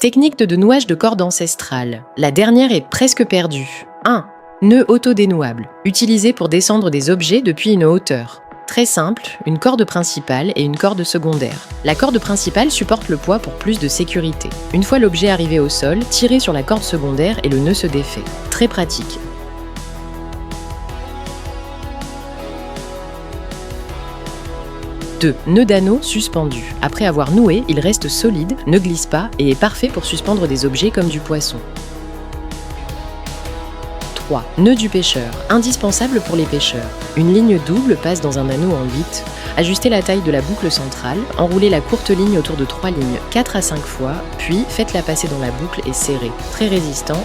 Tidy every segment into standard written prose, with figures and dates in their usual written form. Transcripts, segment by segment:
Technique de nouage de corde ancestrale. La dernière est presque perdue. 1. Nœud auto-dénouable, utilisé pour descendre des objets depuis une hauteur. Très simple, une corde principale et une corde secondaire. La corde principale supporte le poids pour plus de sécurité. Une fois l'objet arrivé au sol, tirez sur la corde secondaire et le nœud se défait. Très pratique. 2. Nœud d'anneau suspendu. Après avoir noué, il reste solide, ne glisse pas et est parfait pour suspendre des objets comme du poisson. 3. Nœud du pêcheur. Indispensable pour les pêcheurs. Une ligne double passe dans un anneau en 8. Ajustez la taille de la boucle centrale, enroulez la courte ligne autour de 3 lignes 4 à 5 fois, puis faites-la passer dans la boucle et serrez. Très résistant.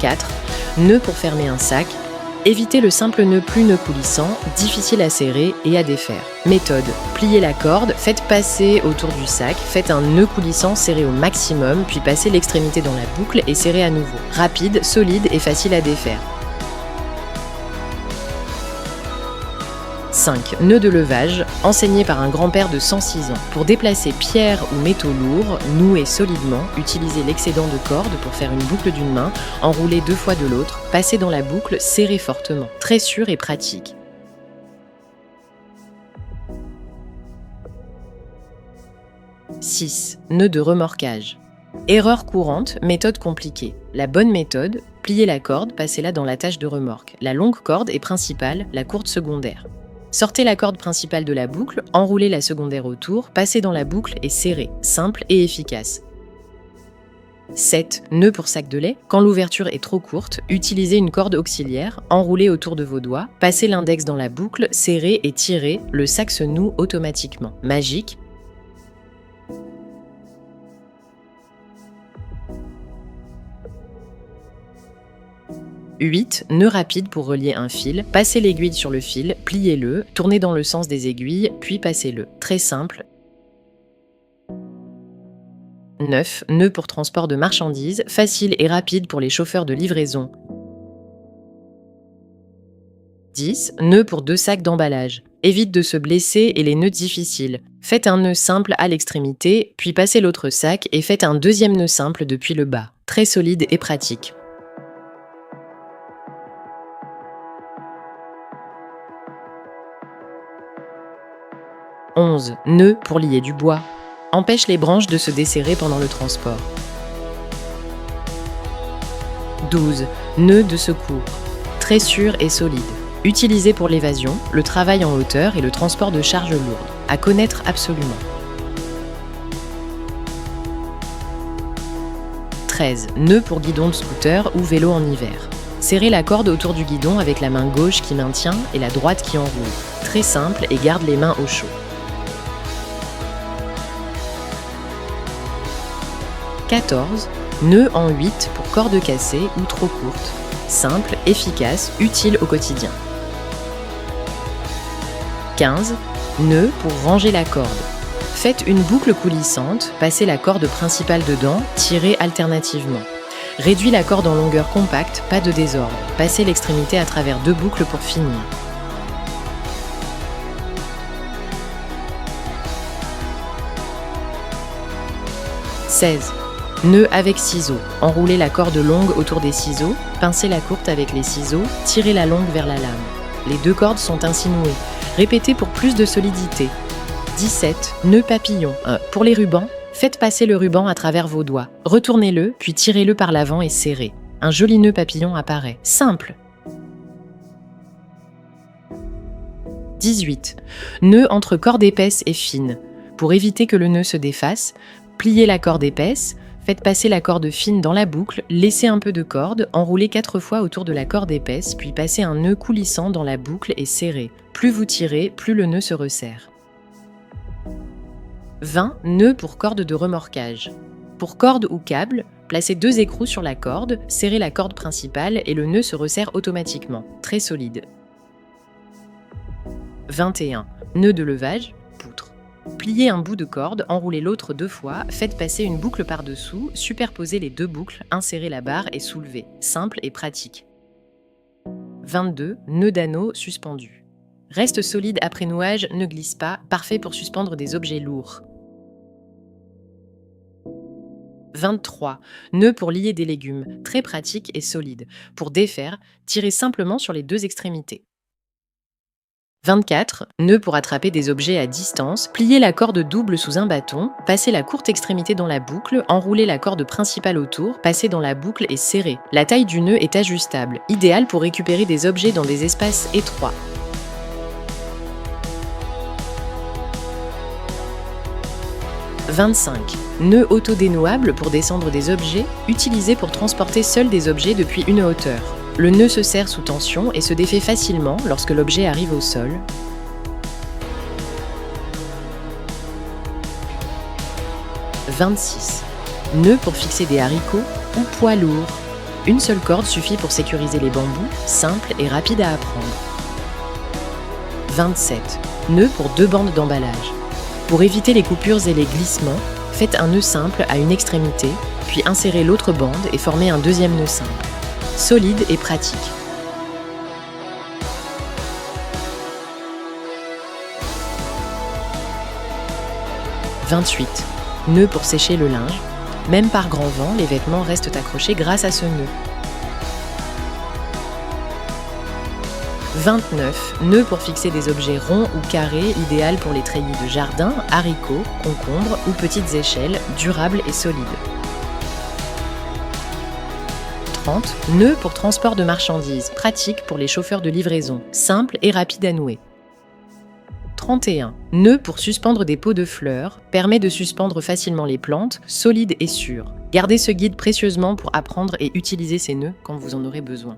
4. Nœud pour fermer un sac. Évitez le simple nœud plus nœud coulissant, difficile à serrer et à défaire. Méthode. Pliez la corde, faites passer autour du sac, faites un nœud coulissant serré au maximum, puis passez l'extrémité dans la boucle et serrez à nouveau. Rapide, solide et facile à défaire. 5. Nœud de levage, enseigné par un grand-père de 106 ans. Pour déplacer pierres ou métaux lourds, nouez solidement, utilisez l'excédent de corde pour faire une boucle d'une main, enroulez 2 fois de l'autre, passez dans la boucle, serrez fortement. Très sûr et pratique. 6. Nœud de remorquage. Erreur courante, méthode compliquée. La bonne méthode, pliez la corde, passez-la dans l'attache de remorque. La longue corde est principale, la courte secondaire. Sortez la corde principale de la boucle, enroulez la secondaire autour, passez dans la boucle et serrez. Simple et efficace. 7. Nœud pour sac de lait. Quand l'ouverture est trop courte, utilisez une corde auxiliaire, enroulez autour de vos doigts, passez l'index dans la boucle, serrez et tirez, le sac se noue automatiquement. Magique. 8. Nœud rapide pour relier un fil. Passez l'aiguille sur le fil, pliez-le, tournez dans le sens des aiguilles, puis passez-le. Très simple. 9. Nœud pour transport de marchandises. Facile et rapide pour les chauffeurs de livraison. 10. Nœud pour 2 sacs d'emballage. Évite de se blesser et les nœuds difficiles. Faites un nœud simple à l'extrémité, puis passez l'autre sac et faites un deuxième nœud simple depuis le bas. Très solide et pratique. 11. Nœud pour lier du bois. Empêche les branches de se desserrer pendant le transport. 12. Nœud de secours. Très sûr et solide. Utilisé pour l'évasion, le travail en hauteur et le transport de charges lourdes. À connaître absolument. 13. Nœud pour guidon de scooter ou vélo en hiver. Serrez la corde autour du guidon avec la main gauche qui maintient et la droite qui enroule. Très simple et garde les mains au chaud. 14. Nœud en 8 pour corde cassée ou trop courte. Simple, efficace, utile au quotidien. 15. Nœud pour ranger la corde. Faites une boucle coulissante, passez la corde principale dedans, tirez alternativement. Réduis la corde en longueur compacte, pas de désordre. Passez l'extrémité à travers 2 boucles pour finir. 16. Nœud avec ciseaux. Enroulez la corde longue autour des ciseaux, pincez la courte avec les ciseaux, tirez la longue vers la lame. Les 2 cordes sont ainsi nouées. Répétez pour plus de solidité. 17. Nœud papillon. Pour les rubans, faites passer le ruban à travers vos doigts. Retournez-le, puis tirez-le par l'avant et serrez. Un joli nœud papillon apparaît. Simple. 18. Nœud entre corde épaisse et fine. Pour éviter que le nœud se défasse, pliez la corde épaisse, faites passer la corde fine dans la boucle, laissez un peu de corde, enroulez 4 fois autour de la corde épaisse, puis passez un nœud coulissant dans la boucle et serrez. Plus vous tirez, plus le nœud se resserre. 20. Nœud pour corde de remorquage. Pour corde ou câble, placez 2 écrous sur la corde, serrez la corde principale et le nœud se resserre automatiquement. Très solide. 21. Nœud de levage, poutre. Pliez un bout de corde, enroulez l'autre 2 fois, faites passer une boucle par-dessous, superposez les 2 boucles, insérez la barre et soulevez. Simple et pratique. 22. Nœud d'anneau suspendu. Reste solide après nouage, ne glisse pas, parfait pour suspendre des objets lourds. 23. Nœud pour lier des légumes, très pratique et solide. Pour défaire, tirez simplement sur les deux extrémités. 24. Nœud pour attraper des objets à distance, pliez la corde double sous un bâton, passez la courte extrémité dans la boucle, enroulez la corde principale autour, passez dans la boucle et serrez. La taille du nœud est ajustable, idéal pour récupérer des objets dans des espaces étroits. 25. Nœud auto-dénouable pour descendre des objets, utilisé pour transporter seul des objets depuis une hauteur. Le nœud se serre sous tension et se défait facilement lorsque l'objet arrive au sol. 26. Nœud pour fixer des haricots ou poids lourds. Une seule corde suffit pour sécuriser les bambous, simple et rapide à apprendre. 27. Nœud pour deux bandes d'emballage. Pour éviter les coupures et les glissements, faites un nœud simple à une extrémité, puis insérez l'autre bande et formez un deuxième nœud simple. Solide et pratique. 28. Nœud pour sécher le linge. Même par grand vent, les vêtements restent accrochés grâce à ce nœud. 29. Nœud pour fixer des objets ronds ou carrés, idéal pour les treillis de jardin, haricots, concombres ou petites échelles, durables et solides. 30. Nœud pour transport de marchandises, pratique pour les chauffeurs de livraison, simple et rapide à nouer. 31. Nœud pour suspendre des pots de fleurs, permet de suspendre facilement les plantes, solide et sûr. Gardez ce guide précieusement pour apprendre et utiliser ces nœuds quand vous en aurez besoin.